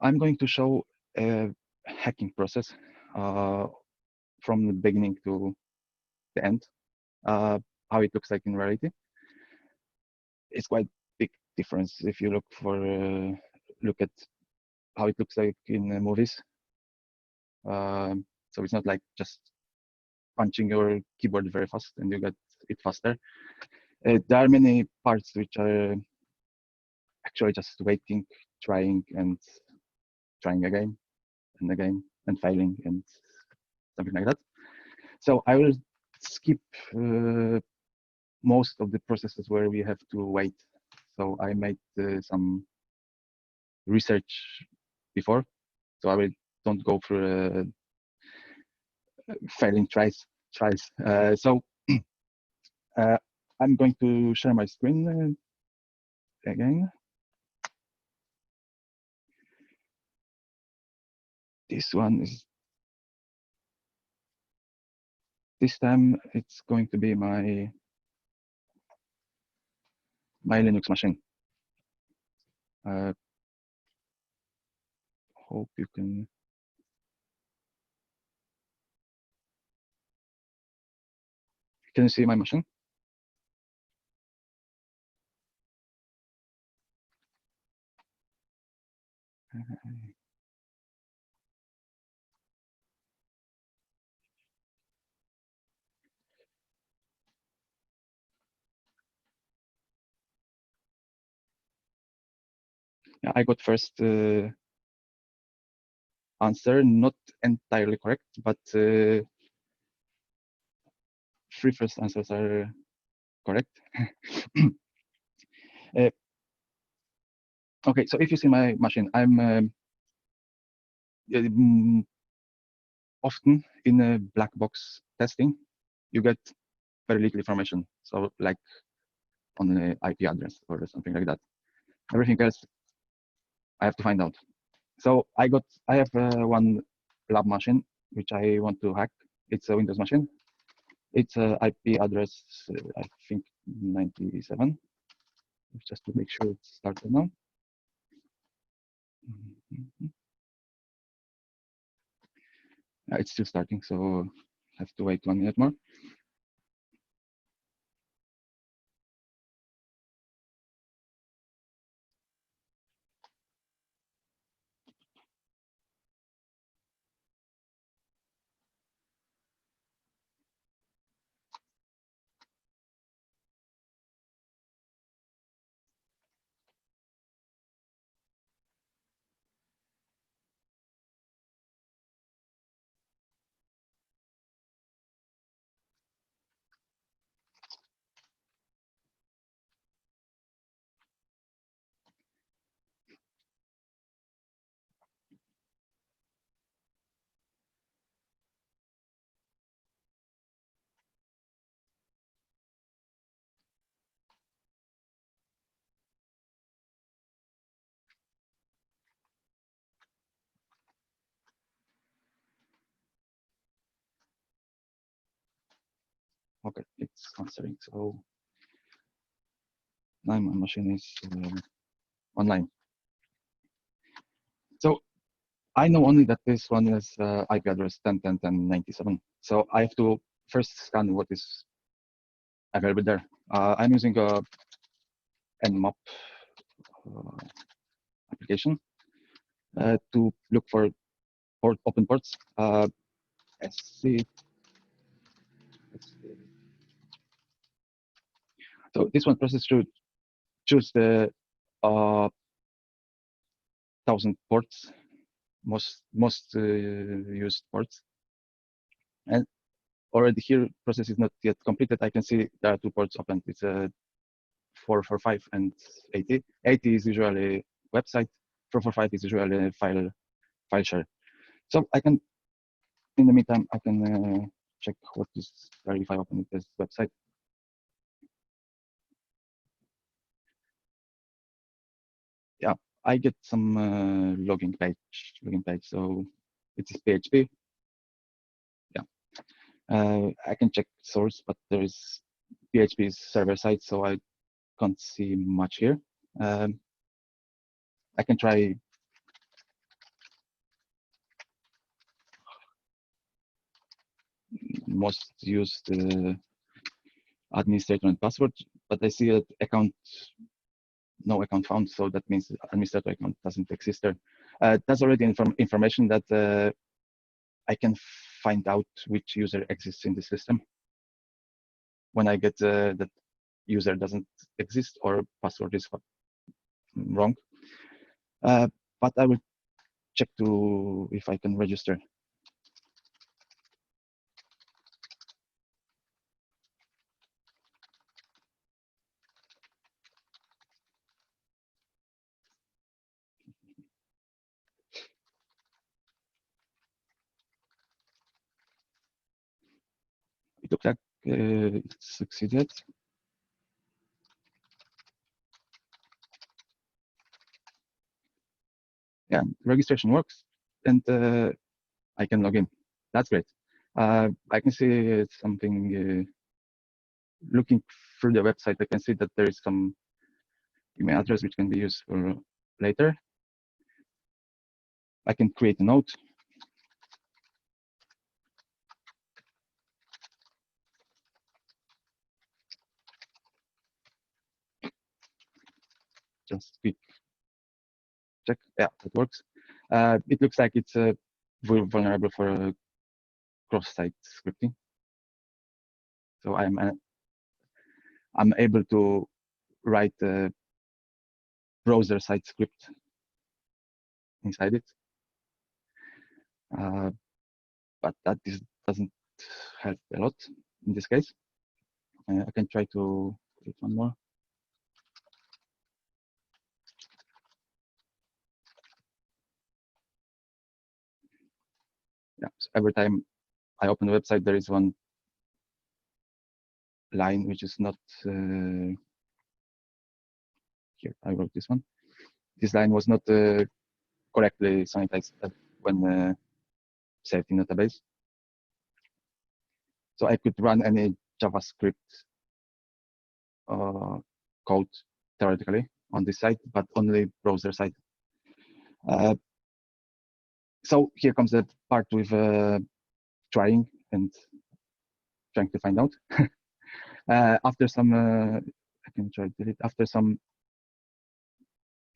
I'm going to show a hacking process from the beginning to the end, how it looks like in reality. It's quite big difference if you look at how it looks like in movies. So it's not like just punching your keyboard very fast and you get it faster. There are many parts which are actually just waiting, trying, and trying again and again, and failing, and something like that. So I will skip most of the processes where we have to wait. So I made some research before, so I don't go through failing tries. So I'm going to share my screen again. This one is, this time it's going to be my Linux machine. Hope you can. Can you see my machine? Yeah, I got first answer, not entirely correct, but 3 first answers are correct. Okay, so if you see my machine, I'm often in a black box testing, you get very little information. So like on the IP address or something like that. Everything else I have to find out. So I have one lab machine which I want to hack. It's a Windows machine. It's a IP address, I think 97. Just to make sure it's started now. It's still starting, so I have to wait 1 minute more. Okay, it's answering. So now my machine is online. So I know only that this one is IP address 10.10.10.97. So I have to first scan what is available there. I'm using a nmap application to look for open ports. SC. So this one process should choose the 1,000 ports, most used ports. And already here, process is not yet completed. I can see there are 2 ports open. It's a 445 and 80. 80 is usually website. 445 is usually file share. So I can, in the meantime, I can check what is there if I open this website. Yeah, I get some login page. So it is PHP. Yeah, I can check source, but there is PHP's server side, so I can't see much here. I can try most used administrator and password, but I see that no account found, so that means administrator account doesn't exist there. That's already information that I can find out which user exists in the system when I get that user doesn't exist or password is wrong. But I will check if I can register. It looks like it succeeded. Yeah, registration works, and I can log in. That's great. I can see something. Looking through the website, I can see that there is some email address which can be used for later. I can create a note. Just quick check. Yeah, it works. It looks like it's vulnerable for cross-site scripting. So I'm able to write a browser side script inside it, but that doesn't help a lot in this case. I can try to create one more. Yeah, so every time I open the website, there is one line which is not here. I wrote this one. This line was not correctly sanitized when saved in database. So I could run any JavaScript code theoretically on this site, but only browser side. So here comes the part with trying to find out. After some, I can try to delete. After some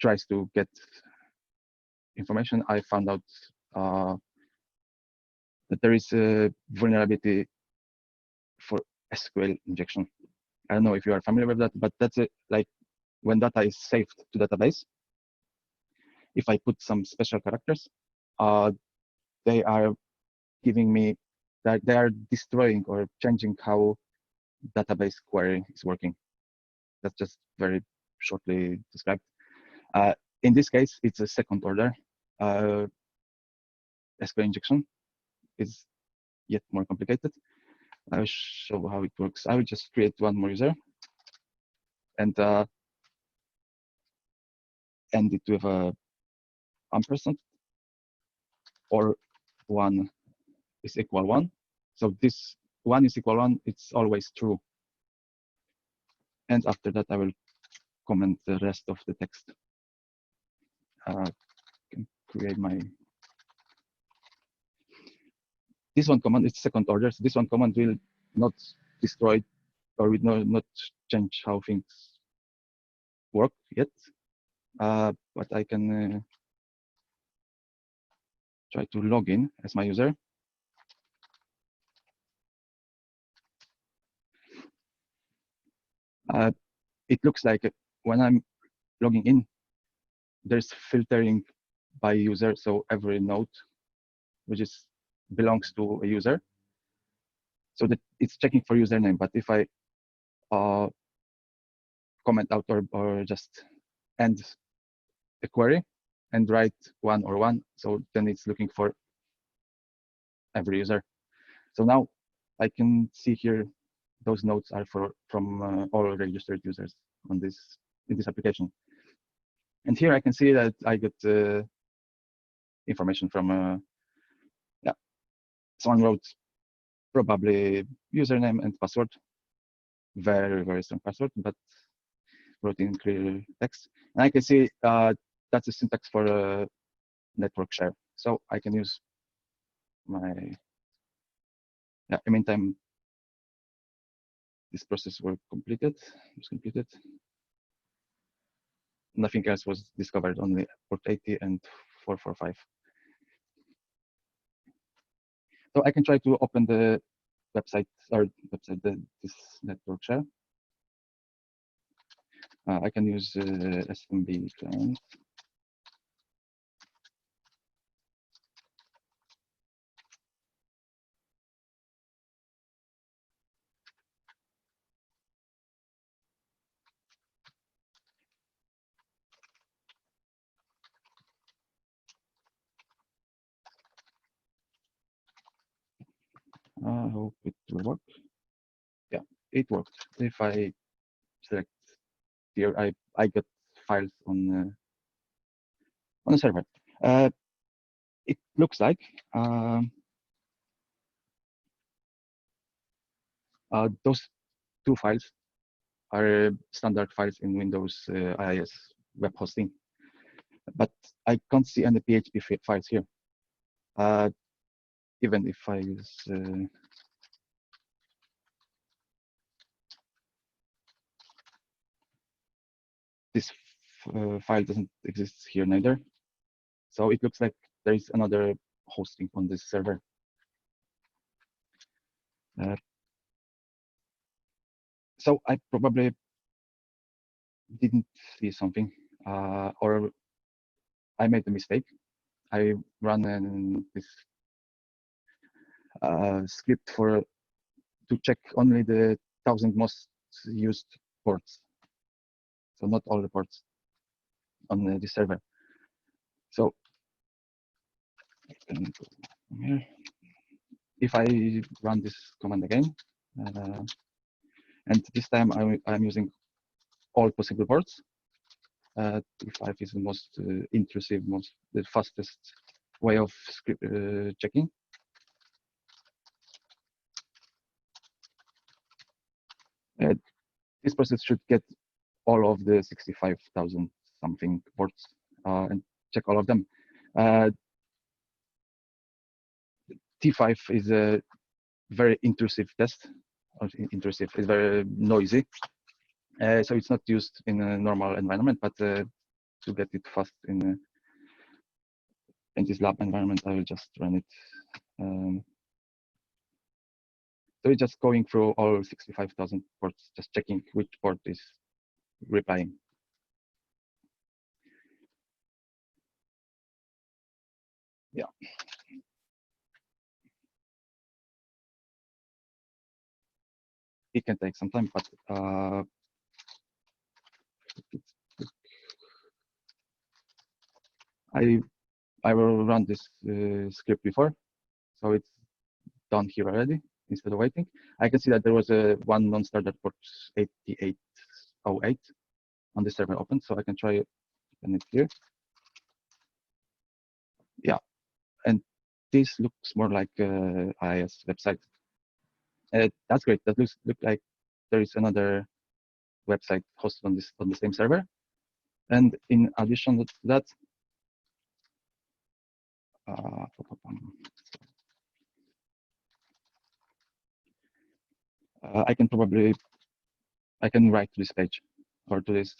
tries to get information, I found out that there is a vulnerability for SQL injection. I don't know if you are familiar with that, but that's it. Like when data is saved to database, if I put some special characters, they are giving me that they are destroying or changing how database query is working. That's just very shortly described. In this case, it's a second order SQL injection. Is yet more complicated. I'll show how it works. I will just create one more user and end it with a ampersand or 1 is equal 1. So this 1 is equal 1, it's always true. And after that, I will comment the rest of the text. Can create my. This one command is second order. So this one command will not destroy or will not change how things work yet. But I can try to log in as my user. It looks like when I'm logging in, there's filtering by user. So every node which belongs to a user, so that it's checking for username. But if I comment out or just end the query and write 1 or 1, so then it's looking for every user. So now I can see here those nodes are from all registered users in this application. And here I can see that I get information from yeah, someone wrote probably username and password, very, very strong password, but wrote in clear text. And I can see that's a syntax for a network share. So I can use my Yeah, in the meantime, this process was completed. Nothing else was discovered, only port 80 and 445. So I can try to open the website this network shell. I can use SMB client. I hope it will work. Yeah, it worked. If I select here, I got files on the server. It looks like those two files are standard files in Windows IIS web hosting, but I can't see any PHP files here. Even if I use this file doesn't exist here neither. So it looks like there is another hosting on this server. So I probably didn't see something, or I made a mistake. I ran this script to check only the 1,000 most used ports, so not all the ports on the server. So here, if I run this command again, and this time I'm using all possible ports. 5 is the most intrusive, the fastest way of script checking. This process should get all of the 65,000 something ports and check all of them. T5 is a very intrusive test. Intrusive is very noisy, so it's not used in a normal environment. But to get it fast in this lab environment, I will just run it. So it's just going through all 65,000 ports, just checking which port is replying. Yeah. It can take some time, but I will run this script before, so it's done here already. Instead of waiting, I can see that there was one non-starter port 8808 on the server open, so I can try it here. Yeah, and this looks more like IIS website. That's great. That looks like there is another website hosted on the same server. And in addition to that, I can write to this page or to this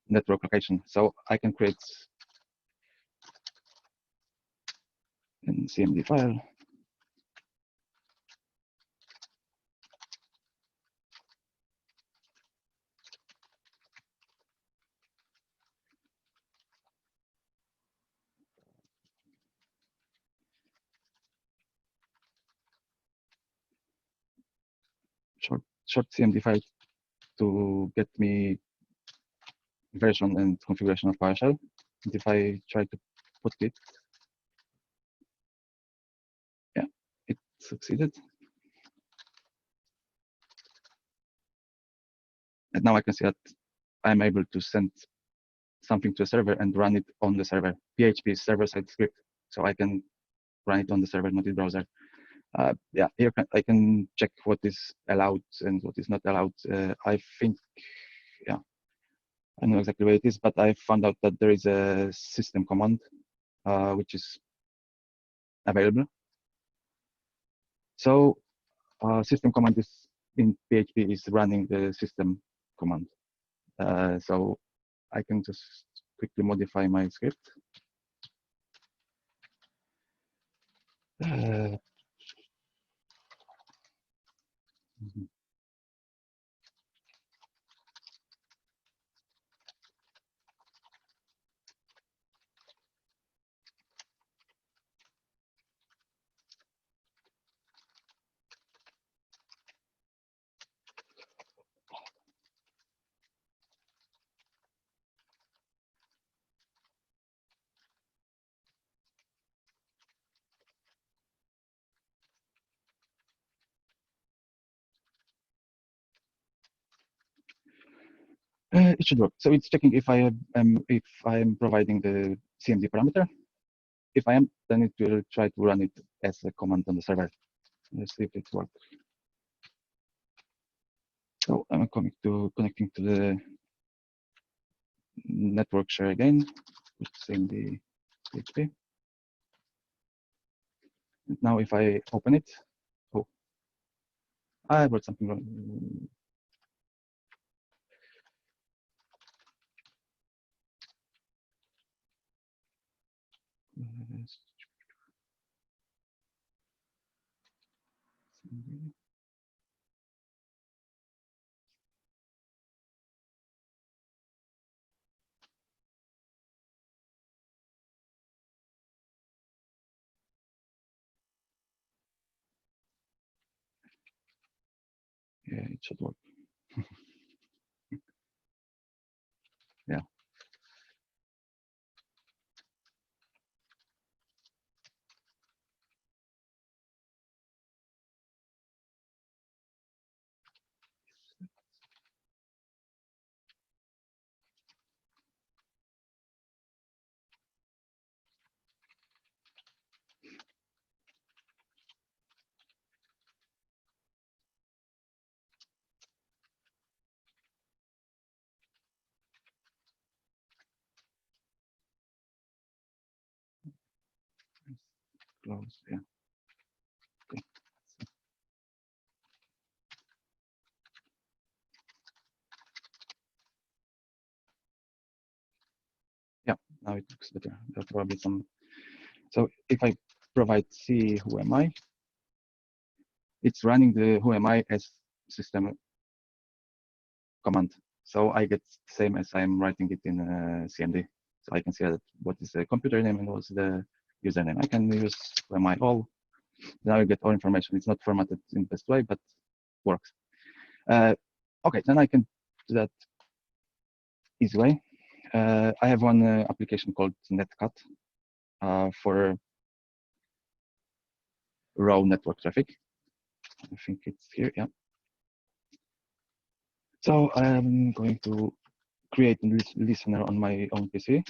network location. So I can create a CMD file. Short CMD file to get me version and configuration of PowerShell. And if I try to put it, yeah, it succeeded. And now I can see that I'm able to send something to a server and run it on the server. PHP is server-side script, so I can run it on the server, not in browser. Yeah, here I can check what is allowed and what is not allowed. I think, yeah, I know exactly where it is, but I found out that there is a system command which is available. So system command is in PHP is running the system command. So I can just quickly modify my script. It should work. So it's checking if I am providing the CMD parameter. If I am, then it will try to run it as a command on the server. Let's see if it works. So I'm connecting to the network share again, CMD PHP. And now if I open it, oh, I wrote something wrong. Yeah, it should work. Yeah. Close. Yeah. Okay. Yeah. Now it looks better. There are probably some. So if I provide C who am I, it's running the who am I as system command. So I get the same as I'm writing it in CMD. So I can see that what is the computer name and what's the username. I can use who am I all. Now you get all information. It's not formatted in the best way, but works. Okay, then I can do that easy way. I have one application called netcat for raw network traffic. I think it's here, yeah. So I'm going to create a listener on my own PC.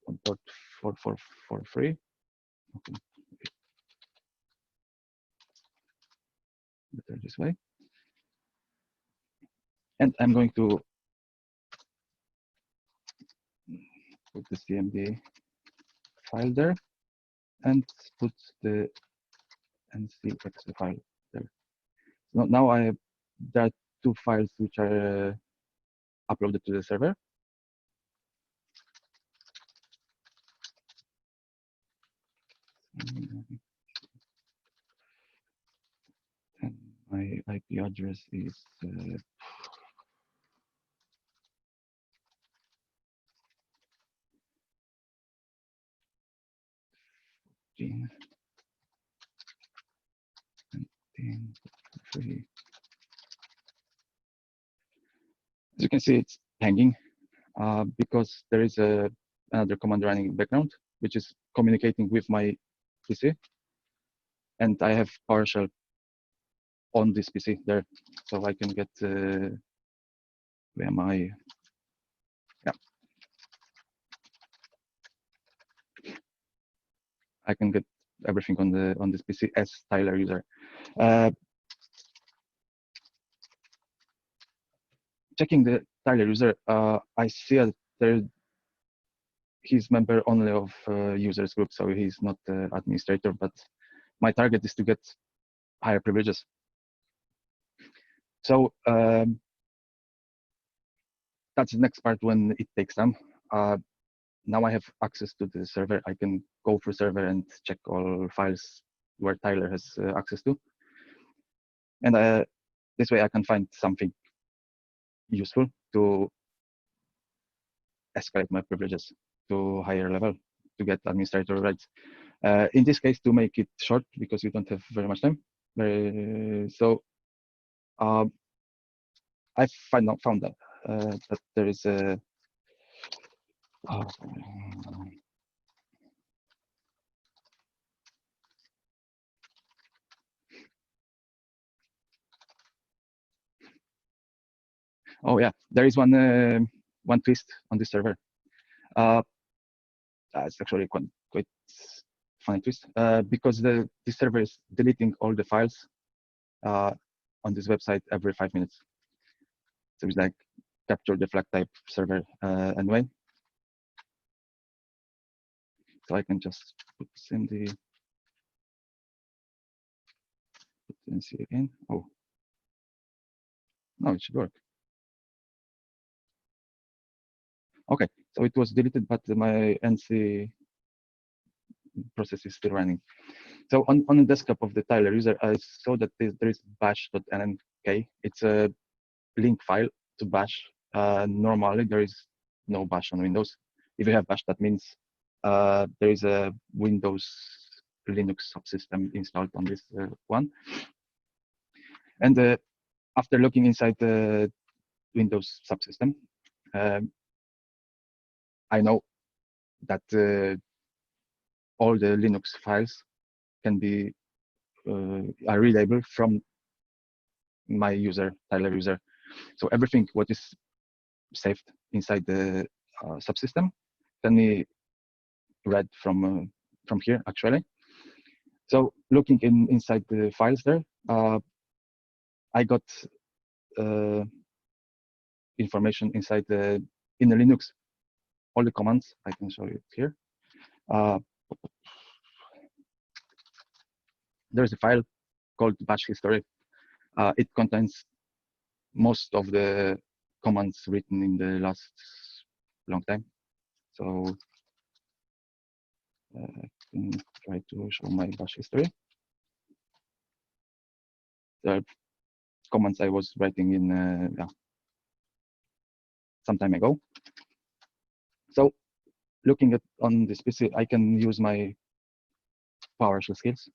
On port 4443. Okay. Better this way. And I'm going to put the CMD file there and put the NCX file there. So now there are two files which are uploaded to the server. And my IP address is 3. As you can see, it's hanging because there is another command running in the background, which is communicating with my PC. And I have PowerShell on this PC there, so I can get where am I? Yeah, I can get everything on this PC as Tyler user. Checking the Tyler user, I see that there he's member only of users group, so he's not the administrator, but my target is to get higher privileges. So that's the next part when it takes time. Now I have access to the server. I can go through server and check all files where Tyler has access to. And this way I can find something useful to escalate my privileges to higher level to get administrator rights. In this case, to make it short, because we don't have very much time. So I found that there is a oh yeah, there is one twist on this server. It's actually quite funny twist because this server is deleting all the files on this website every 5 minutes. So it's like capture the flag type server anyway. So I can just put this in the NC again. Oh, no, it should work. Okay, so it was deleted, but my NC process is still running. So on the desktop of the Tyler user, I saw that there is bash.nnk. It's a link file to bash. Normally, there is no bash on Windows. If you have bash, that means there is a Windows Linux subsystem installed on this one. And after looking inside the Windows subsystem, I know that all the Linux files can be are readable from my user, Tyler user. So everything what is saved inside the subsystem can be read from here actually. So looking inside the files there, I got information inside in the Linux. All the commands I can show you here. There's a file called bash history. It contains most of the commands written in the last long time. So I can try to show my bash history. The commands I was writing in some time ago. So looking at on this PC, I can use my PowerShell skills.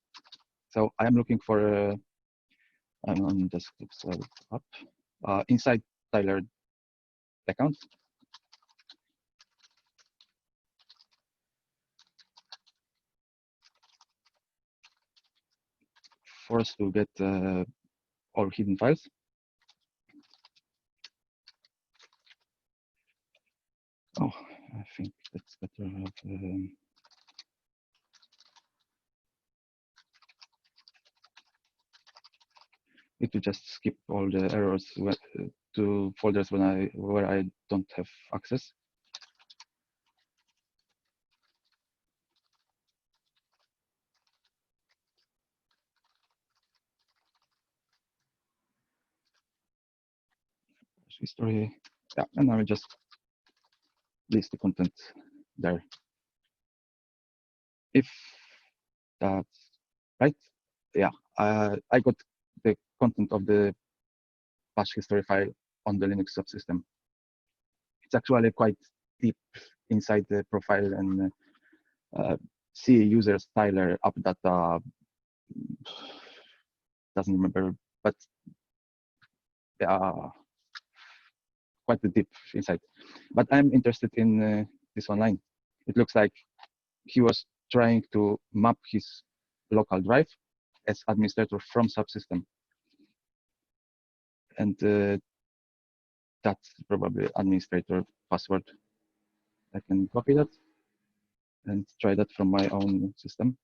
So I am looking for I'm on desktop up inside Tyler account. For us to get all hidden files. Oh, I think that's better. It will just skip all the errors to folders where I don't have access. History, yeah, and I will just list the content there. If that's right, yeah, I got the content of the bash history file on the Linux subsystem. It's actually quite deep inside the profile and see users Tyler app data doesn't remember, but quite deep inside. But I'm interested in this online. It looks like he was trying to map his local drive as administrator from subsystem. And that's probably administrator password. I can copy that and try that from my own system.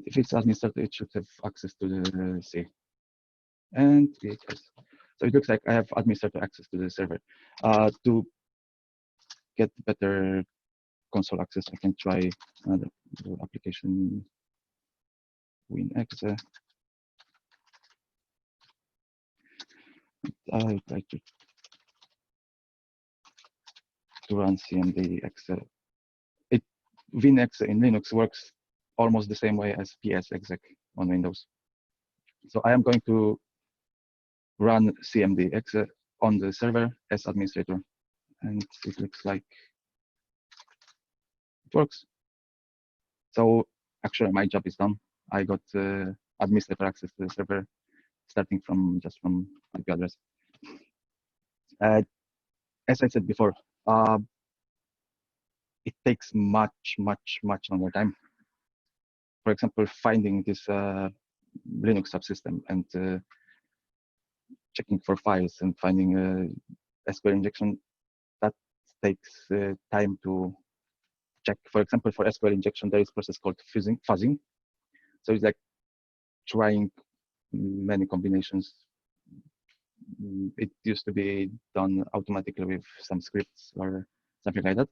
If it's administrator, it should have access to the C. And VHS. So it looks like I have administrator access to the server. To get better console access, I can try another application, WinExe. I try to run cmd.exe. WinExe in Linux works almost the same way as ps-exec on Windows. So I am going to run cmd.exe on the server as administrator, and it looks like it works. So actually, my job is done. I got administrator access to the server, starting from just from IP address. As I said before, it takes much longer time. For example, finding this Linux subsystem and checking for files and finding SQL injection, that takes time to check. For example, for SQL injection, there is a process called fuzzing. So it's like trying many combinations. It used to be done automatically with some scripts or something like that,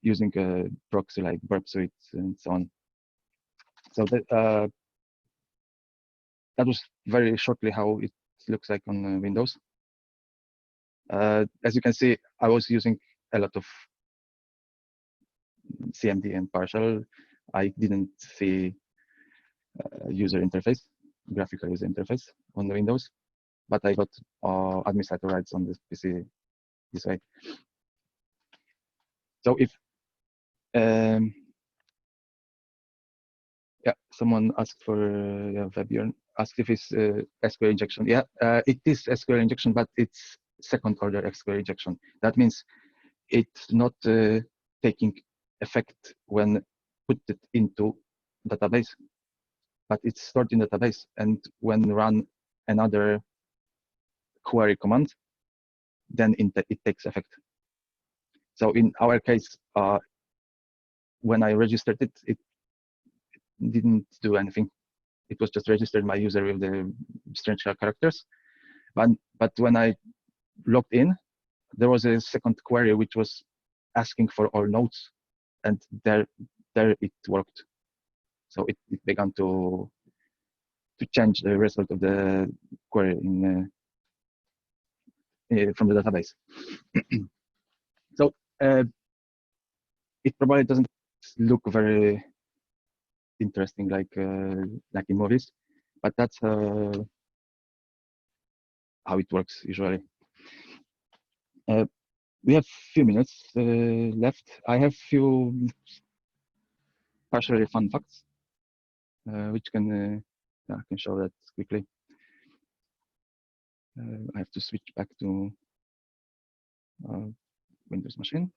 using a proxy like burp suite and so on. So that was very shortly how it looks like on Windows. As you can see, I was using a lot of CMD and PowerShell. I didn't see user interface, graphical user interface on the Windows, but I got administrator rights on this PC this way. So if yeah, someone asked for Fabian asked if it's SQL injection. Yeah, it is SQL injection, but it's second order SQL injection. That means it's not taking effect when put it into database, but it's stored in database, and when run another query command, then it takes effect. So in our case, when I registered it, it didn't do anything. It was just registered my user with the strange characters. But when I logged in, there was a second query which was asking for all nodes, and there it worked. So it began to change the result of the query from the database. So it probably doesn't look very interesting like in movies, but that's how it works usually. We have few minutes left. I have few partially fun facts, which can I can show that quickly. I have to switch back to Windows machine.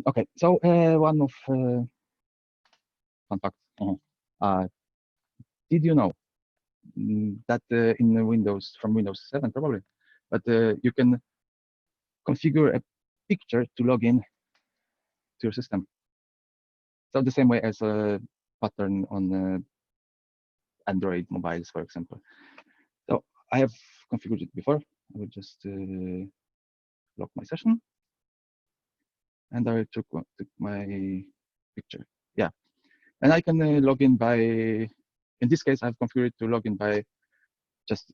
Okay, so one of fun facts. Did you know that in Windows, from Windows 7 probably, but you can configure a picture to log in to your system? So the same way as a pattern on Android mobiles, for example. So I have configured it before. I will just lock my session, and I took my picture. Yeah, and I can log in by. In this case, I've configured to log in by just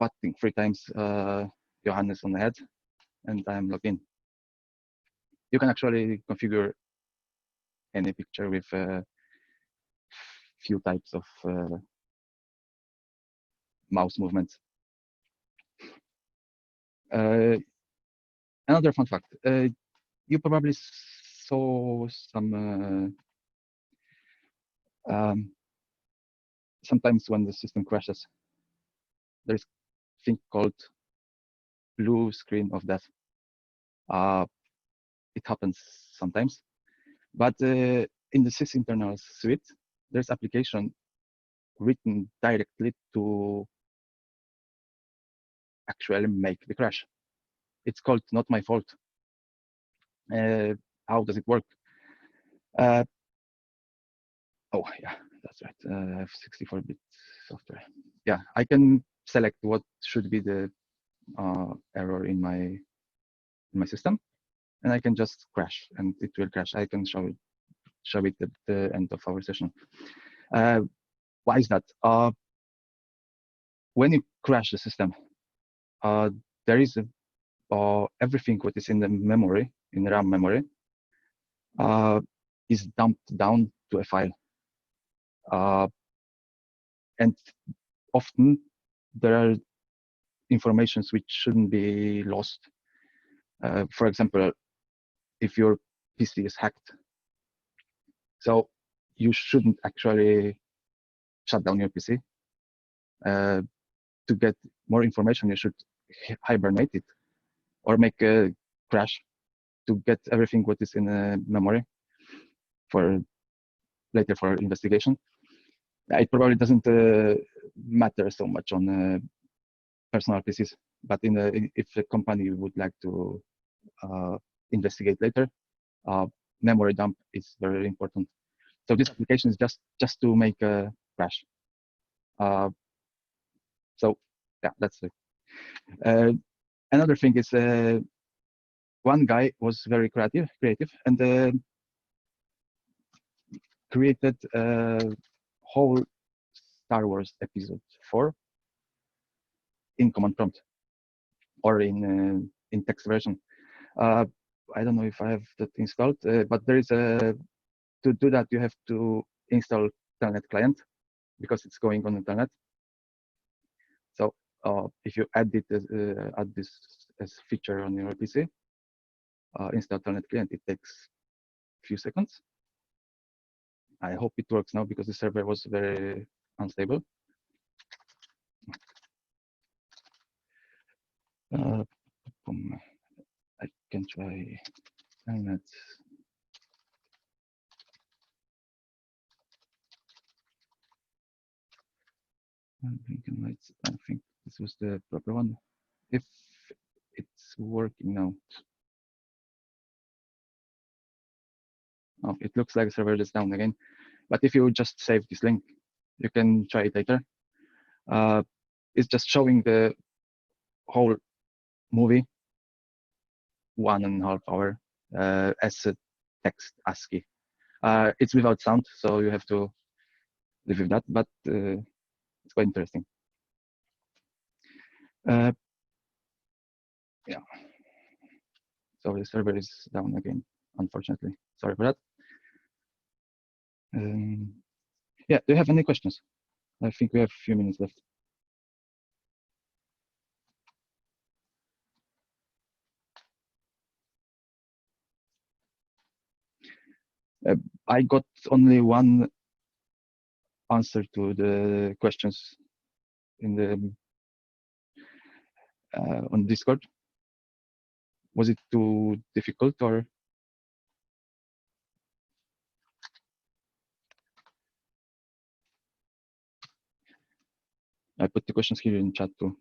patting 3 times Johannes on the head, and I'm logged in. You can actually configure any picture with a few types of mouse movements. Another fun fact, you probably saw some sometimes when the system crashes, there's a thing called blue screen of death. It happens sometimes, but in the sysinternal suite, there's application written directly to actually make the crash. It's called not my fault. How does it work? Oh yeah, that's right. I have 64-bit software. Yeah, I can select what should be the error in my system, and I can just crash, and it will crash. I can show it at the end of our session. Why is that? When you crash the system, there is everything what is in the memory, in RAM memory, is dumped down to a file. And often there are informations which shouldn't be lost. For example, if your PC is hacked, so you shouldn't actually shut down your PC. To get more information, you should hibernate it or make a crash to get everything what is in the memory for later for investigation. It probably doesn't matter so much on personal PCs, but if a company would like to investigate later, memory dump is very important. So this application is just to make a crash. So yeah, that's it. Another thing is one guy was very creative, and created a whole Star Wars episode 4 in command prompt or in text version. I don't know if I have that installed, but there is a to do that you have to install Telnet client because it's going on internet. So if you add this as feature on your PC, install Telnet client, it takes a few seconds. I hope it works now because the server was very unstable. I can try Telnet. I think this was the proper one. If it's working now. Oh, it looks like the server is down again. But if you just save this link, you can try it later. It's just showing the whole movie, 1.5 hours, as a text ASCII. It's without sound, so you have to live with that, but it's quite interesting. Yeah. So the server is down again, unfortunately. Sorry for that. Yeah, do you have any questions? I think we have a few minutes left. I got only one answer to the questions in the on Discord. Was it too difficult or? I put the questions here in chat too.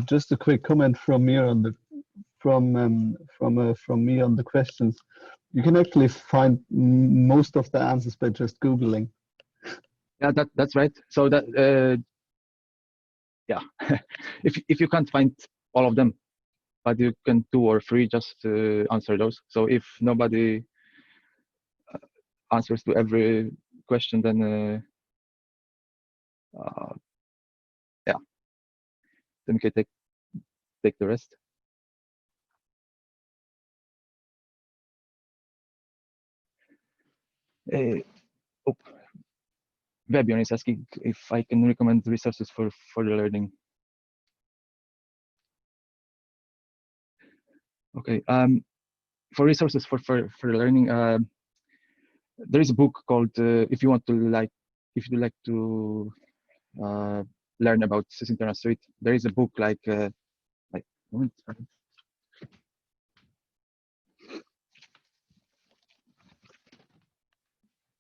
Just a quick comment from me on the from me on the questions. You can actually find most of the answers by just Googling. Yeah, that's right. So that yeah, if you can't find all of them, but you can 2 or 3 just answer those. So if nobody answers to every question, then yeah, then you can take the rest. Oh, Webion is asking if I can recommend resources for the learning. Okay, for resources for learning, there is a book called if you like to learn about Sysinternal Suite. There is a book like moment.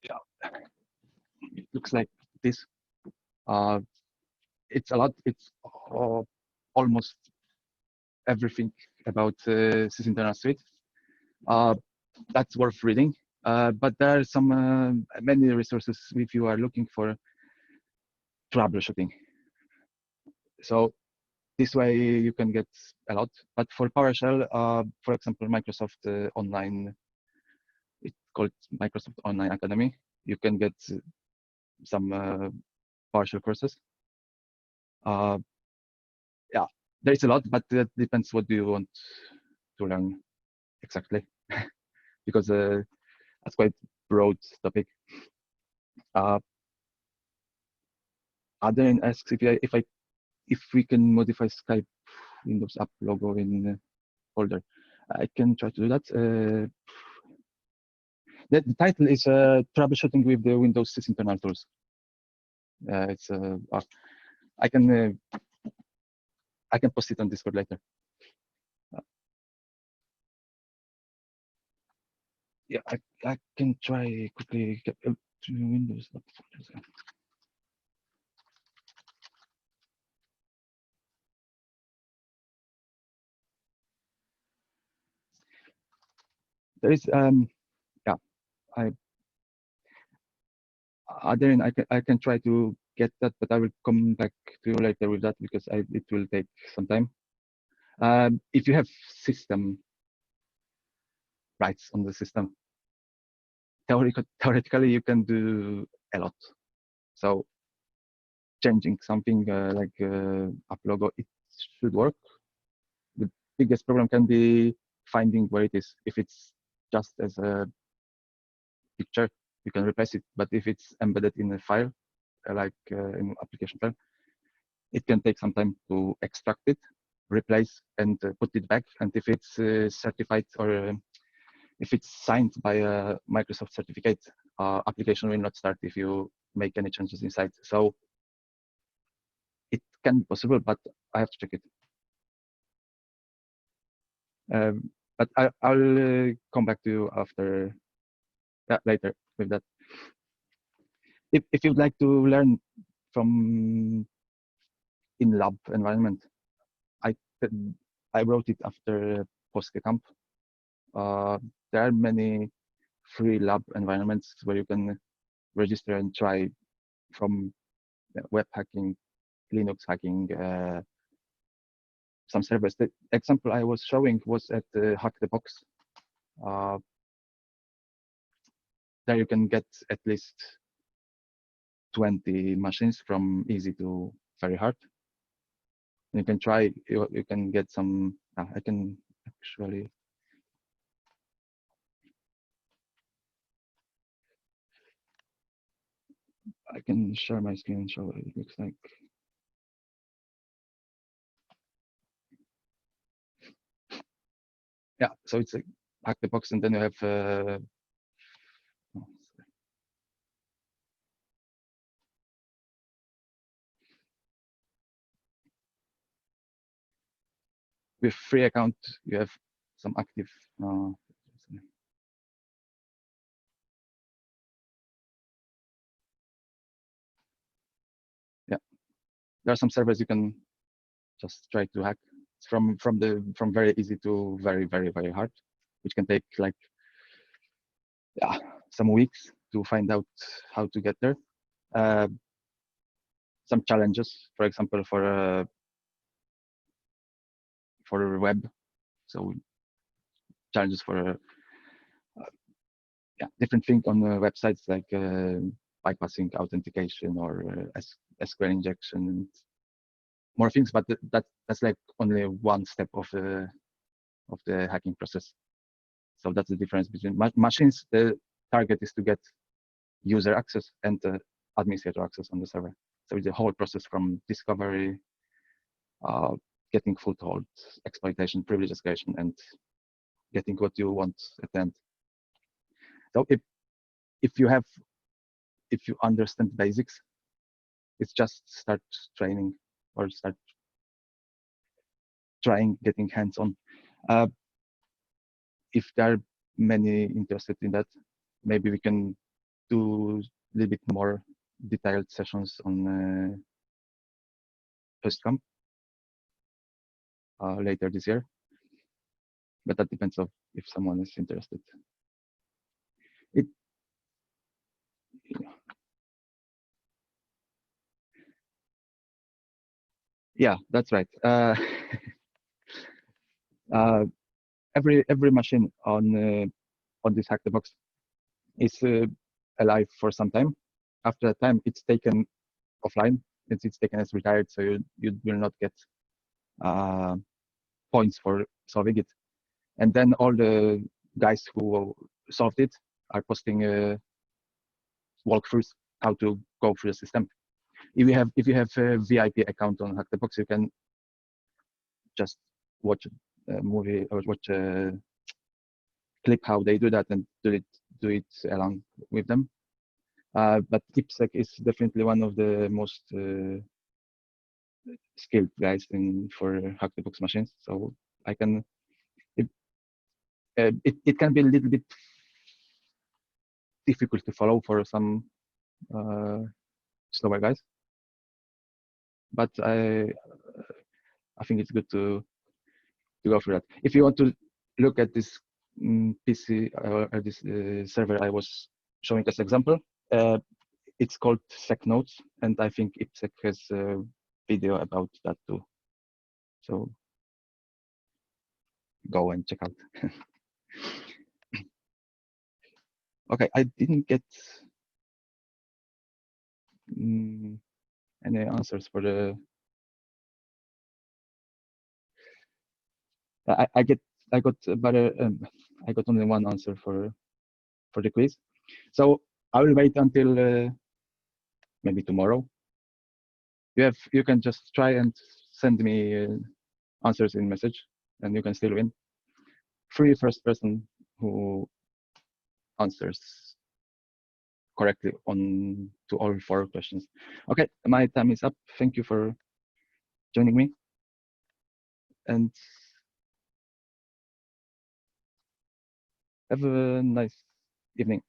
Yeah, it looks like this. It's a lot. It's almost everything about Sysinternal Suite. That's worth reading. But there are some many resources if you are looking for troubleshooting. So this way you can get a lot. But for PowerShell, for example, Microsoft Online, it's called Microsoft Online Academy. You can get some PowerShell courses. Yeah, there is a lot, but that depends what do you want to learn exactly, because that's quite broad topic. Adrian asks if we can modify Skype Windows app logo in folder. I can try to do that. The title is troubleshooting with the Windows internal tools. It's I can post it on Discord later. Yeah, I can try quickly get to Windows app folders. There is yeah, Adrian, I can try to get that, but I will come back to you later with that because it will take some time. If you have system rights on the system, theoretically you can do a lot. So changing something like app logo, it should work. The biggest problem can be finding where it is. If it's just as a picture, you can replace it. But if it's embedded in a file, like in application file, it can take some time to extract it, replace, and put it back. And if it's certified or if it's signed by a Microsoft certificate, application will not start if you make any changes inside. So it can be possible, but I have to check it. But I'll come back to you after later with that. If you'd like to learn from in lab environment, I wrote it after PostCamp. There are many free lab environments where you can register and try from web hacking, Linux hacking, some servers. The example I was showing was at Hack the Box. There you can get at least 20 machines from easy to very hard. You can try, you can get some, I can actually, I can share my screen and show what it looks like. Yeah, so it's a Hack the Box, and then you have with free account, you have some active. Yeah, there are some servers you can just try to hack. It's from very easy to very hard, which can take like some weeks to find out how to get there. Some challenges, for example, for web, So challenges for different things on websites like bypassing authentication or SQL injection and more things. But that's like only one step of the hacking process. So that's the difference between machines. The target is to get user access and administrator access on the server. So it's a whole process from discovery, getting foothold, exploitation, privilege escalation, and getting what you want at the end. So if you understand basics, it's just start training or start trying, getting hands-on. If there are many interested in that, maybe we can do a little bit more detailed sessions on HostCamp later this year. But that depends on if someone is interested. Yeah, that's right. Every machine on this Hack the Box is alive for some time. After that time, it's taken offline. It's taken as retired, so you will not get points for solving it. And then all the guys who solved it are posting walkthroughs how to go through the system. If you have a VIP account on Hack the Box, you can just watch a movie or watch a clip how they do that and do it along with them. But IPSec is definitely one of the most skilled guys for Hack the Box machines. So I can it can be a little bit difficult to follow for some slower guys, but I think it's good to go through that. If you want to look at this PC or this server I was showing as example, it's called Sec Notes, and I think IPSec has a video about that too. So go and check out. Okay, I didn't get any answers for the. I got only one answer for the quiz, so I will wait until maybe tomorrow. You can just try and send me answers in message, and you can still win. Free first person who answers correctly to all 4 questions. Okay, my time is up. Thank you for joining me, and have a nice evening.